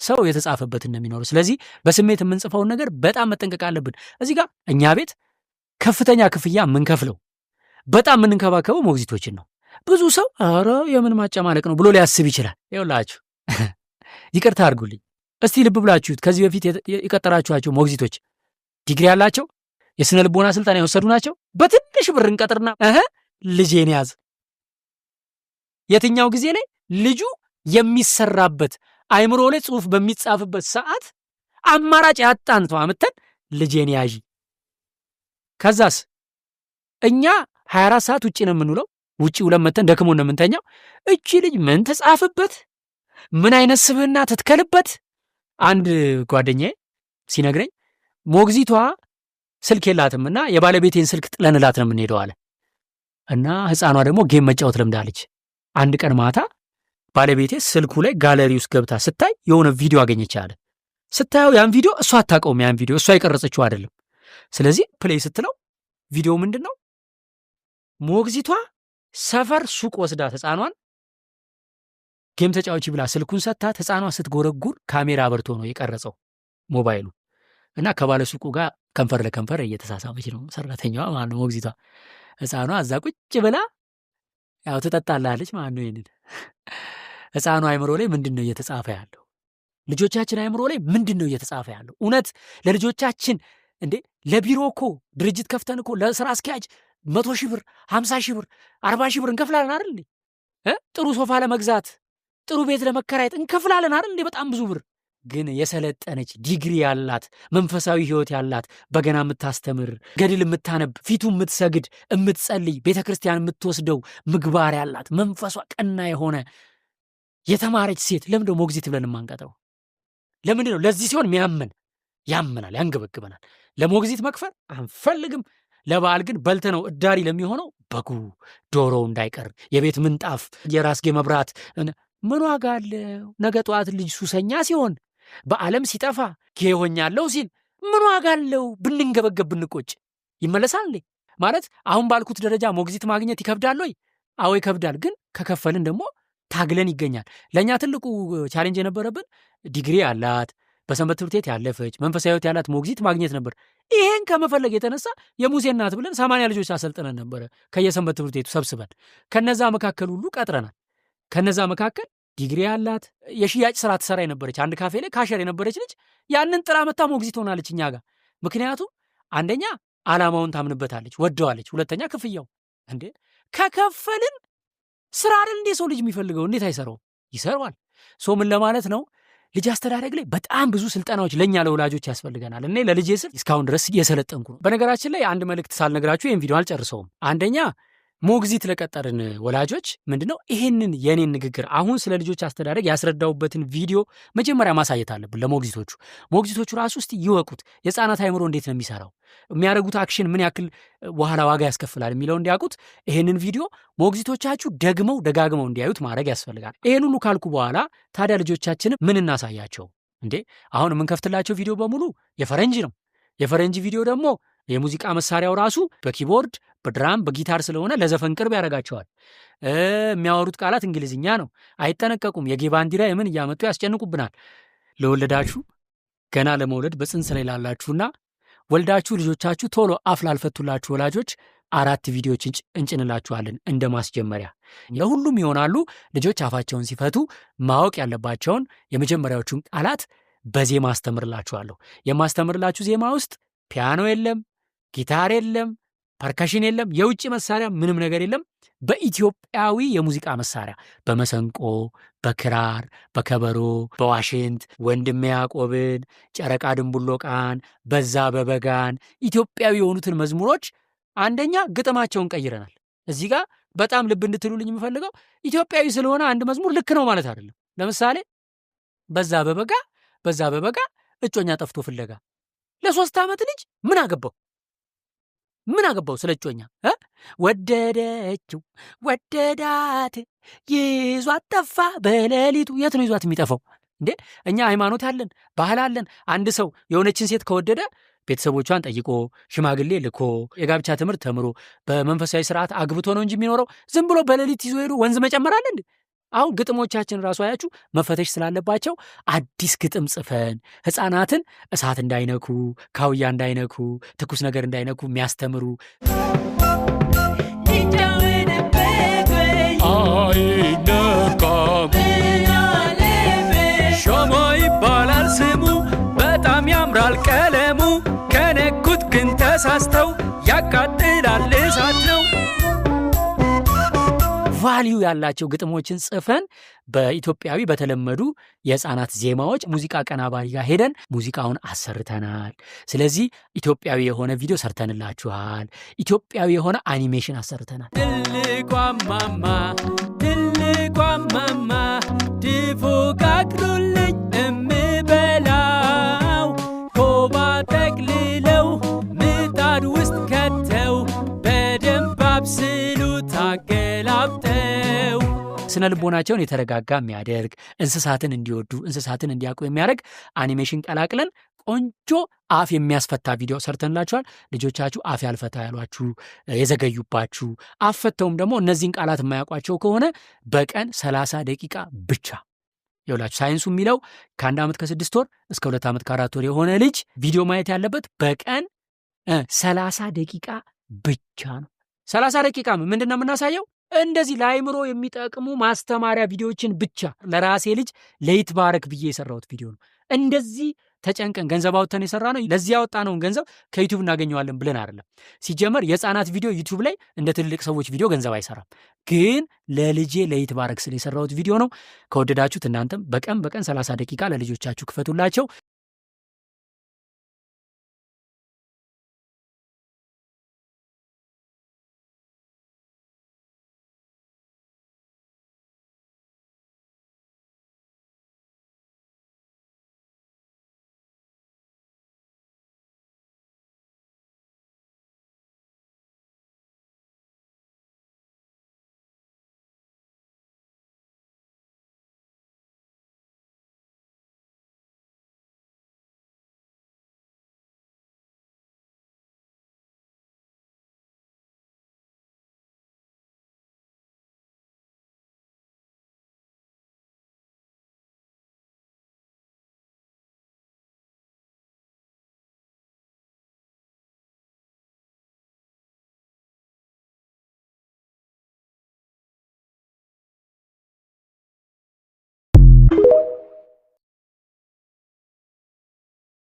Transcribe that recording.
ሰው የተጻፈበትን ነው የሚኖረው። ስለዚህ በስሜት የምንጽፈውን ነገር በጣም መጠንቀቅ አለብን። እዚህ ጋር እኛ ቤት ከፍተኛ ክፍያ የምንከፍለው በጣም የምንንከባከበው ሞግዚቶችን ነው። ብዙ ሰው ኧረ የምን ማጨማለቅ ነው ብሎ ሊያስብ ይችላል። ይኸውላችሁ ይቅርታ አድርጉልኝ፣ እስቲ ልብ ብላችሁት ከዚህ በፊት የቀጠራችኋቸው ሞግዚቶች ዲግሪ ያላቸው የስነ ልቦና ስልጠና የወሰዱ ናቸው? በትንሽ ብር እንቀጥርና ልጄን ያዝ። የትኛው ጊዜ ላይ ልጁ የሚሰራበት አይምሮ ላይ ጽሁፍ በሚጻፍበት ሰዓት አማራጭ ያጣን ተው አምተን ልጄን ያዥ። ከዛስ እኛ 24 ሰዓት ውጪ ነው የምንውለው። ውጪ ውለን መተን ደክሞን ነው የምንተኛው። እቺ ልጅ ምን ተጻፍበት፣ ምን አይነት ስብህና ትትከልበት። አንድ ጓደኛዬ ሲነግረኝ ሞግዚቷ ስልክ የላትምና የባለቤቴን ስልክ ጥለንላት ነው የምንሄደው አለ። እና ህፃኗ ደግሞ ጌም መጫወት ለምዳለች። አንድ ቀን ማታ ባለቤቴ ስልኩ ላይ ጋለሪ ውስጥ ገብታ ስታይ የሆነ ቪዲዮ አገኘች አለ። ስታየው ያን ቪዲዮ እሷ አታውቀውም፣ ያን ቪዲዮ እሷ የቀረጸችው አይደለም። ስለዚህ ፕሌይ ስትለው ቪዲዮ ምንድን ነው? ሞግዚቷ ሰፈር ሱቅ ወስዳ ህፃኗን ጌም ተጫዋች ብላ ስልኩን ሰታት ህፃኗ ስትጎረጉር ካሜራ አበርቶ ነው የቀረጸው ሞባይሉ። እና ከባለ ሱቁ ጋር ከንፈር ለከንፈር እየተሳሳመች ነው ሰራተኛዋ ማለት ነው ሞግዚቷ። ህፃኗ እዛ ቁጭ ብላ ያው ትጠጣላለች ማለት ነው። ይሄንን ህፃኗ አይምሮ ላይ ምንድን ነው እየተጻፈ ያለው? ልጆቻችን አይምሮ ላይ ምንድን ነው እየተጻፈ ያለው? እውነት ለልጆቻችን እንዴ ለቢሮ እኮ ድርጅት ከፍተን እኮ ለስራ አስኪያጅ 100 ሺህ ብር 50 ሺህ ብር 40 ሺህ ብር እንከፍላለን አይደል እንዴ? ጥሩ ሶፋ ለመግዛት ጥሩ ቤት ለመከራየት እንከፍላለን አይደል እንዴ? በጣም ብዙ ብር። ግን የሰለጠነች ዲግሪ ያላት መንፈሳዊ ህይወት ያላት በገና የምታስተምር ገድል የምታነብ ፊቱ የምትሰግድ የምትጸልይ ቤተ ክርስቲያን የምትወስደው ምግባር ያላት መንፈሷ ቀና የሆነ የተማረች ሴት ለምንድነው ሞግዚት ብለን የማንቀጥረው? ለምንድን ነው? ለዚህ ሲሆን ያመናል፣ ያንገበግበናል። ለሞግዚት መክፈል አንፈልግም። ለበዓል ግን በልተነው እዳሪ ለሚሆነው በጉ ዶሮው እንዳይቀር የቤት ምንጣፍ የራስጌ መብራት ምን ዋጋ አለው? ነገ ጠዋት ልጅ ሱሰኛ ሲሆን በዓለም ሲጠፋ ሆኛለሁ ሲል ምን ዋጋ አለው? ብንንገበገብ ብንቆጭ ይመለሳል ማለት። አሁን ባልኩት ደረጃ ሞግዚት ማግኘት ይከብዳል ወይ? አዎ ይከብዳል። ግን ከከፈልን ደግሞ ታግለን ይገኛል። ለእኛ ትልቁ ቻሌንጅ የነበረብን ዲግሪ ያላት በሰንበት ትምህርት ቤት ያለፈች መንፈሳዊ ህይወት ያላት ሞግዚት ማግኘት ነበር። ይሄን ከመፈለግ የተነሳ የሙሴ እናት ብለን 80 ልጆች አሰልጥነን ነበረ ከየሰንበት ትምህርት ቤቱ ሰብስበን። ከነዛ መካከል ሁሉ ቀጥረናል። ከነዛ መካከል ዲግሪ ያላት የሽያጭ ስራ ትሰራ የነበረች አንድ ካፌ ላይ ካሸር የነበረች ልጅ ያንን ጥራ መታ ሞግዚት ሆናለች እኛ ጋር። ምክንያቱም አንደኛ ዓላማውን ታምንበታለች፣ ወደዋለች። ሁለተኛ ክፍያው እንዴ ከከፈልን ስራ አይደል እንዴ ሰው ልጅ የሚፈልገው? እንዴት አይሰራው? ይሰራዋል። ሶ ምን ለማለት ነው? ልጅ አስተዳደግ ላይ በጣም ብዙ ስልጠናዎች ለኛ ለወላጆች ያስፈልገናል። እኔ ለልጄ ስል እስካሁን ድረስ እየሰለጠንኩ ነው። በነገራችን ላይ አንድ መልእክት ሳልነግራችሁ ይህን ቪዲዮ አልጨርሰውም። አንደኛ ሞግዚት ለቀጠርን ወላጆች ምንድነው ይሄንን የኔን ንግግር አሁን ስለ ልጆች አስተዳደግ ያስረዳውበትን ቪዲዮ መጀመሪያ ማሳየት አለብን ለሞግዚቶቹ። ሞግዚቶቹ ራሱ ውስጥ ይወቁት የህፃናት አይምሮ እንዴት ነው የሚሰራው፣ የሚያደርጉት አክሽን ምን ያክል በኋላ ዋጋ ያስከፍላል የሚለው እንዲያውቁት ይሄንን ቪዲዮ ሞግዚቶቻችሁ ደጋግመው እንዲያዩት ማድረግ ያስፈልጋል። ይሄን ሁሉ ካልኩ በኋላ ታዲያ ልጆቻችን ምን እናሳያቸው እንዴ? አሁን የምንከፍትላቸው ቪዲዮ በሙሉ የፈረንጅ ነው። የፈረንጅ ቪዲዮ ደግሞ የሙዚቃ መሳሪያው ራሱ በኪቦርድ በድራም በጊታር ስለሆነ ለዘፈን ቅርብ ያደርጋቸዋል። የሚያወሩት ቃላት እንግሊዝኛ ነው። አይጠነቀቁም። የጌ ባንዲራ የምን እያመጡ ያስጨንቁብናል። ለወለዳችሁ ገና ለመውለድ በጽንስ ላይ ላላችሁና ወልዳችሁ ልጆቻችሁ ቶሎ አፍ ላልፈቱላችሁ ወላጆች 4 ቪዲዮዎች እንጭንላችኋለን እንደ ማስጀመሪያ። ለሁሉም ይሆናሉ። ልጆች አፋቸውን ሲፈቱ ማወቅ ያለባቸውን የመጀመሪያዎቹን ቃላት በዜማ አስተምርላችኋለሁ። የማስተምርላችሁ ዜማ ውስጥ ፒያኖ የለም፣ ጊታር የለም፣ ፐርከሽን የለም፣ የውጭ መሳሪያ ምንም ነገር የለም። በኢትዮጵያዊ የሙዚቃ መሳሪያ በመሰንቆ፣ በክራር፣ በከበሮ፣ በዋሽንት ወንድሜ ያዕቆብን፣ ጨረቃ ድንቡሎቃን፣ በዛ በበጋን ኢትዮጵያዊ የሆኑትን መዝሙሮች አንደኛ ግጥማቸውን ቀይረናል። እዚህ ጋር በጣም ልብ እንድትሉልኝ የምፈልገው ኢትዮጵያዊ ስለሆነ አንድ መዝሙር ልክ ነው ማለት አይደለም። ለምሳሌ በዛ በበጋ እጮኛ ጠፍቶ ፍለጋ ለ3 ዓመት ልጅ ምን አገባው ስለ እጮኛ? ወደደችው ወደዳት ይዟት ጠፋ በሌሊቱ። የት ነው ይዟት የሚጠፋው እንዴ? እኛ ሃይማኖት አለን፣ ባህል አለን። አንድ ሰው የሆነችን ሴት ከወደደ ቤተሰቦቿን ጠይቆ ሽማግሌ ልኮ የጋብቻ ትምህርት ተምሮ በመንፈሳዊ ስርዓት አግብቶ ነው እንጂ የሚኖረው ዝም ብሎ በሌሊት ይዞ ሄዱ ወንዝ መጨመር አለ እንዴ? አሁን ግጥሞቻችን ራሱ አያችሁ መፈተሽ ስላለባቸው አዲስ ግጥም ጽፈን ሕፃናትን እሳት እንዳይነኩ፣ ካውያ እንዳይነኩ፣ ትኩስ ነገር እንዳይነኩ የሚያስተምሩ አይነካም ሻማ ይባላል ስሙ በጣም ያምራል ቀለሙ ከነኩት ግን ተሳስተው ያቃጥላል እሳት ነው። ቫልዩ ያላቸው ግጥሞችን ጽፈን በኢትዮጵያዊ በተለመዱ የሕፃናት ዜማዎች ሙዚቃ ቀናባሪ ጋር ሄደን ሙዚቃውን አሰርተናል። ስለዚህ ኢትዮጵያዊ የሆነ ቪዲዮ ሰርተንላችኋል። ኢትዮጵያዊ የሆነ አኒሜሽን አሰርተናል። ትልቋ ማማ ድፎ ጋግሩልኝ እምበላው ኮባ ጠቅልለው ምጣድ ውስጥ ከተው በደንብ አብስሉ ታገላብጠው። ስነ ልቦናቸውን የተረጋጋ የሚያደርግ እንስሳትን እንዲወዱ እንስሳትን እንዲያውቁ የሚያደርግ አኒሜሽን ቀላቅለን ቆንጆ አፍ የሚያስፈታ ቪዲዮ ሰርተንላችኋል። ልጆቻችሁ አፍ ያልፈታ ያሏችሁ የዘገዩባችሁ አፈተውም ደግሞ እነዚህን ቃላት የማያውቋቸው ከሆነ በቀን 30 ደቂቃ ብቻ ይውላችሁ። ሳይንሱ የሚለው ከ1 ዓመት ከ6 ወር እስከ 2 ዓመት ከ4 ወር የሆነ ልጅ ቪዲዮ ማየት ያለበት በቀን 30 ደቂቃ ብቻ ነው። 30 ደቂቃ ምንድነው የምናሳየው? እንደዚህ ለአይምሮ የሚጠቅሙ ማስተማሪያ ቪዲዮዎችን ብቻ። ለራሴ ልጅ ለይትባረክ ብዬ የሰራሁት ቪዲዮ ነው። እንደዚህ ተጨንቀን ገንዘብ አውጥተን የሰራ ነው። ለዚህ ያወጣነውን ገንዘብ ከዩቲዩብ እናገኘዋለን ብለን አይደለም። ሲጀመር የሕፃናት ቪዲዮ ዩቲዩብ ላይ እንደ ትልቅ ሰዎች ቪዲዮ ገንዘብ አይሰራም። ግን ለልጄ ለይትባረክ ስለ የሰራሁት ቪዲዮ ነው። ከወደዳችሁት እናንተም በቀን 30 ደቂቃ ለልጆቻችሁ ክፈቱላቸው።